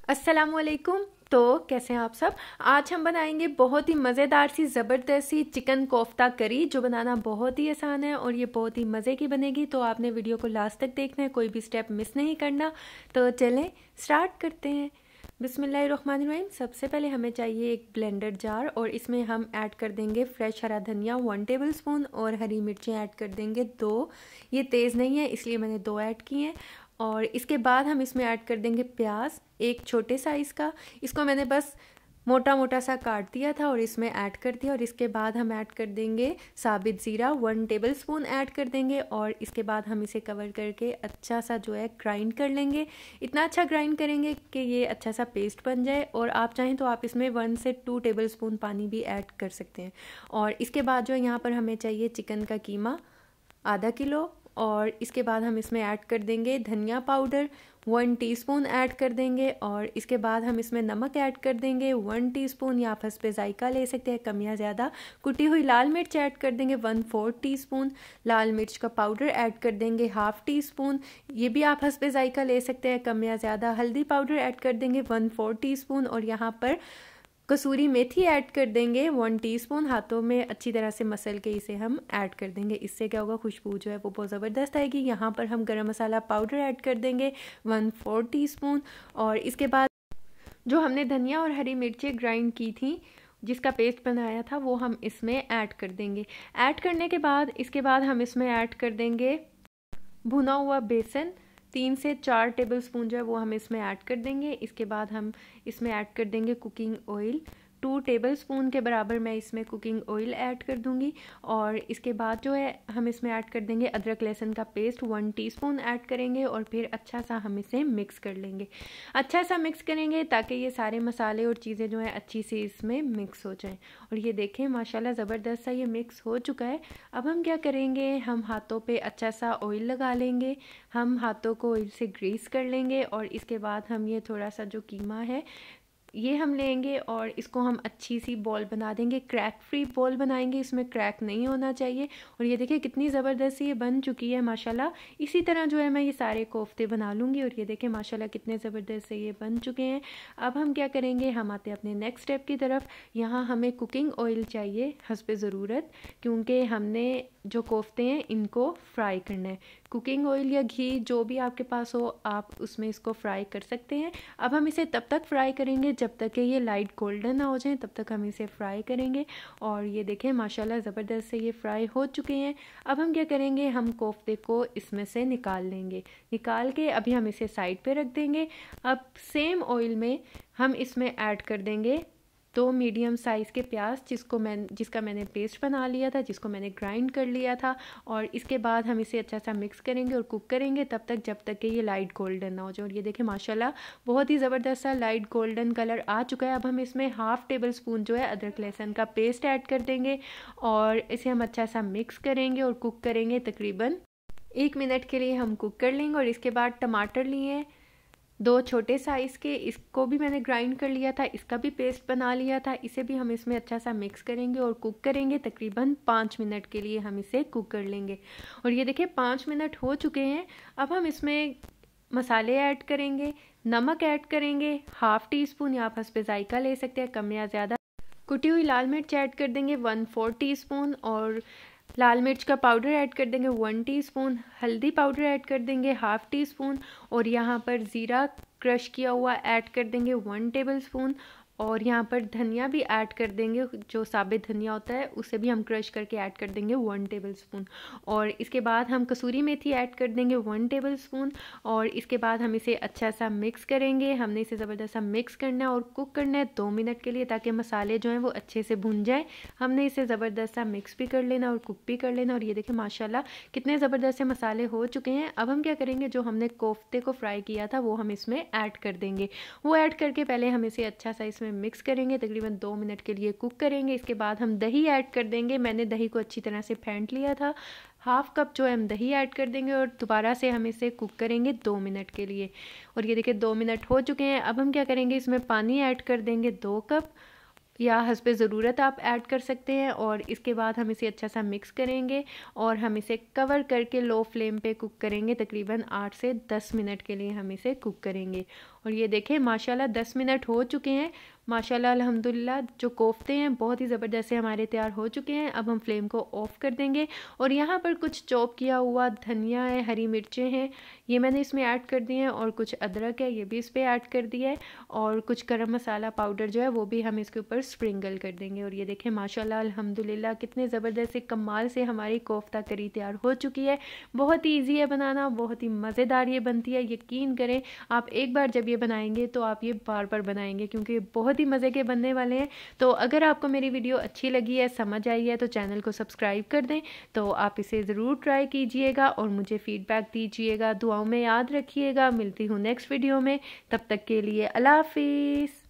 अस्सलामुअलैकुम। तो कैसे हैं आप सब। आज हम बनाएंगे बहुत ही मज़ेदार सी ज़बरदस्त सी चिकन कोफ्ता करी, जो बनाना बहुत ही आसान है और ये बहुत ही मज़े की बनेगी। तो आपने वीडियो को लास्ट तक देखना है, कोई भी स्टेप मिस नहीं करना। तो चलें स्टार्ट करते हैं। बिस्मिल्लाहिर्रहमानिर्रहीम। सबसे पहले हमें चाहिए एक ब्लेंडर जार और इसमें हम ऐड कर देंगे फ्रेश हरा धनिया 1 टेबलस्पून और हरी मिर्चें ऐड कर देंगे 2। ये तेज़ नहीं है इसलिए मैंने 2 ऐड किए हैं। और इसके बाद हम इसमें ऐड कर देंगे प्याज एक छोटे साइज़ का। इसको मैंने बस मोटा मोटा सा काट दिया था और इसमें ऐड कर दिया। और इसके बाद हम ऐड कर देंगे साबित ज़ीरा 1 टेबलस्पून ऐड कर देंगे और इसके बाद हम इसे कवर करके अच्छा सा जो है ग्राइंड कर लेंगे। इतना अच्छा ग्राइंड करेंगे कि ये अच्छा सा पेस्ट बन जाए। और आप चाहें तो आप इसमें 1 से 2 टेबलस्पून पानी भी ऐड कर सकते हैं। और इसके बाद जो यहाँ पर हमें चाहिए चिकन का कीमा आधा किलो। और इसके बाद हम इसमें ऐड कर देंगे धनिया पाउडर 1 टीस्पून ऐड कर देंगे। और इसके बाद हम इसमें नमक ऐड कर देंगे 1 टीस्पून, या आप हस्बे जायका ले सकते हैं कम या ज़्यादा। कुटी हुई लाल मिर्च ऐड कर देंगे 1/4 टीस्पून। लाल मिर्च का पाउडर ऐड कर देंगे 1/2 टीस्पून, ये भी आप हस्बे जायका ले सकते हैं कम या ज़्यादा। हल्दी पाउडर ऐड कर देंगे 1/4 टीस्पून और यहाँ पर कसूरी मेथी ऐड कर देंगे 1 टीस्पून। हाथों में अच्छी तरह से मसल के इसे हम ऐड कर देंगे। इससे क्या होगा, खुशबू जो है वो बहुत ज़बरदस्त आएगी। यहाँ पर हम गरम मसाला पाउडर ऐड कर देंगे 1/4 टीस्पून। और इसके बाद जो हमने धनिया और हरी मिर्चें ग्राइंड की थी, जिसका पेस्ट बनाया था, वो हम इसमें ऐड कर देंगे। ऐड करने के बाद इसके बाद हम इसमें ऐड कर देंगे भुना हुआ बेसन 3 से 4 टेबलस्पून जो है वो हम इसमें ऐड कर देंगे। इसके बाद हम इसमें ऐड कर देंगे कुकिंग ऑयल 2 टेबलस्पून के बराबर मैं इसमें कुकिंग ऑयल ऐड कर दूंगी। और इसके बाद जो है हम इसमें ऐड कर देंगे अदरक लहसुन का पेस्ट 1 टीस्पून ऐड करेंगे और फिर अच्छा सा हम इसे मिक्स कर लेंगे। अच्छा सा मिक्स करेंगे ताकि ये सारे मसाले और चीज़ें जो है अच्छी से इसमें मिक्स हो जाएं। और ये देखें माशाल्लाह ज़बरदस्त सा ये मिक्स हो चुका है। अब हम क्या करेंगे, हम हाथों पे अच्छा सा ऑयल लगा लेंगे। हम हाथों को ऑयल से ग्रीस कर लेंगे और इसके बाद हम ये थोड़ा सा जो कीमा है ये हम लेंगे और इसको हम अच्छी सी बॉल बना देंगे। क्रैक फ्री बॉल बनाएंगे, इसमें क्रैक नहीं होना चाहिए। और ये देखिए कितनी ज़बरदस्त ये बन चुकी है माशाल्लाह। इसी तरह जो है मैं ये सारे कोफ्ते बना लूँगी। और ये देखें माशाल्लाह कितने ज़बरदस्त से ये बन चुके हैं। अब हम क्या करेंगे, हम आते हैं अपने नेक्स्ट स्टेप की तरफ। यहाँ हमें कुकिंग ऑयल चाहिए हस्बे ज़रूरत, क्योंकि हमने जो कोफ्ते हैं इनको फ्राई करना है। कुकिंग ऑयल या घी जो भी आपके पास हो आप उसमें इसको फ्राई कर सकते हैं। अब हम इसे तब तक फ्राई करेंगे जब तक कि ये लाइट गोल्डन ना हो जाए, तब तक हम इसे फ्राई करेंगे। और ये देखें माशाल्लाह ज़बरदस्त से ये फ्राई हो चुके हैं। अब हम क्या करेंगे, हम कोफ्ते को इसमें से निकाल लेंगे। निकाल के अभी हम इसे साइड पे रख देंगे। अब सेम ऑयल में हम इसमें ऐड कर देंगे 2 मीडियम साइज़ के प्याज जिसका मैंने पेस्ट बना लिया था, जिसको मैंने ग्राइंड कर लिया था। और इसके बाद हम इसे अच्छा सा मिक्स करेंगे और कुक करेंगे तब तक जब तक कि ये लाइट गोल्डन ना हो जाए। और ये देखें माशाल्लाह बहुत ही ज़बरदस्त सा लाइट गोल्डन कलर आ चुका है। अब हम इसमें 1/2 टेबलस्पून जो है अदरक लहसुन का पेस्ट ऐड कर देंगे और इसे हम अच्छा सा मिक्स करेंगे और कुक करेंगे। तकरीबन 1 मिनट के लिए हम कुक कर लेंगे। और इसके बाद टमाटर लिए 2 छोटे साइज़ के, इसको भी मैंने ग्राइंड कर लिया था, इसका भी पेस्ट बना लिया था। इसे भी हम इसमें अच्छा सा मिक्स करेंगे और कुक करेंगे। तकरीबन 5 मिनट के लिए हम इसे कुक कर लेंगे। और ये देखिए 5 मिनट हो चुके हैं। अब हम इसमें मसाले ऐड करेंगे। नमक ऐड करेंगे 1/2 टीस्पून, या आप हस्बे जायका ले सकते हैं कम या ज़्यादा। कुटी हुई लाल मिर्च ऐड कर देंगे 1/4 टीस्पून और लाल मिर्च का पाउडर ऐड कर देंगे 1 टीस्पून। हल्दी पाउडर ऐड कर देंगे 1/2 टीस्पून और यहाँ पर ज़ीरा क्रश किया हुआ ऐड कर देंगे 1 टेबलस्पून। और यहाँ पर धनिया भी ऐड कर देंगे, जो साबित धनिया होता है उसे भी हम क्रश करके ऐड कर देंगे 1 टेबलस्पून। और इसके बाद हम कसूरी मेथी ऐड कर देंगे 1 टेबलस्पून। और इसके बाद हम इसे अच्छा सा मिक्स करेंगे। हमने इसे ज़बरदस्त सा मिक्स करना है और कुक करना है 2 मिनट के लिए, ताकि मसाले जो हैं वो अच्छे से भुन जाए। हमने इसे ज़बरदस्त सा मिक्स भी कर लेना और कुक भी कर लेना। और ये देखें माशाल्लाह कितने ज़बरदस्त से मसाले हो चुके हैं। अब हम क्या करेंगे, जो हमने कोफ्ते को फ्राई किया था वो हम इसमें ऐड कर देंगे। वो ऐड करके पहले हम इसे अच्छा सा इसमें मिक्स करेंगे, तकरीबन 2 मिनट के लिए कुक करेंगे। इसके बाद हम दही ऐड कर देंगे। मैंने दही को अच्छी तरह से फेंट लिया था। 1/2 कप जो है हम दही ऐड कर देंगे और दोबारा से हम इसे कुक करेंगे 2 मिनट के लिए। और ये देखिए 2 मिनट हो चुके हैं। अब हम क्या करेंगे, इसमें पानी ऐड कर देंगे 2 कप। या हस्बे ज़रूरत आप ऐड कर सकते हैं। और इसके बाद हम इसे अच्छा सा मिक्स करेंगे और हम इसे कवर करके लो फ्लेम पे कुक करेंगे। तकरीबन 8 से 10 मिनट के लिए हम इसे कुक करेंगे। और ये देखें माशाल्लाह 10 मिनट हो चुके हैं। माशाल्लाह अल्हम्दुलिल्लाह जो कोफ्ते हैं बहुत ही ज़बरदस्त से हमारे तैयार हो चुके हैं। अब हम फ्लेम को ऑफ़ कर देंगे और यहाँ पर कुछ चॉप किया हुआ धनिया है, हरी मिर्चें हैं, ये मैंने इसमें ऐड कर दिए हैं। और कुछ अदरक है, ये भी इस पर ऐड कर दिया है। और कुछ गरम मसाला पाउडर जो है वो भी हम इसके ऊपर स्प्रिंगल कर देंगे। और ये देखें माशाल्लाह अल्हम्दुलिल्लाह कितने ज़बरदस्त से कमाल से हमारी कोफ्ता करी तैयार हो चुकी है। बहुत ही ईजी है बनाना, बहुत ही मज़ेदार ये बनती है। यकीन करें आप एक बार जब ये बनाएंगे तो आप ये बार बार बनाएंगे, क्योंकि बहुत ही मज़े के बनने वाले हैं। तो अगर आपको मेरी वीडियो अच्छी लगी है, समझ आई है, तो चैनल को सब्सक्राइब कर दें। तो आप इसे ज़रूर ट्राई कीजिएगा और मुझे फ़ीडबैक दीजिएगा। दुआओं में याद रखिएगा। मिलती हूँ नेक्स्ट वीडियो में, तब तक के लिए अल्लाह हाफिज़।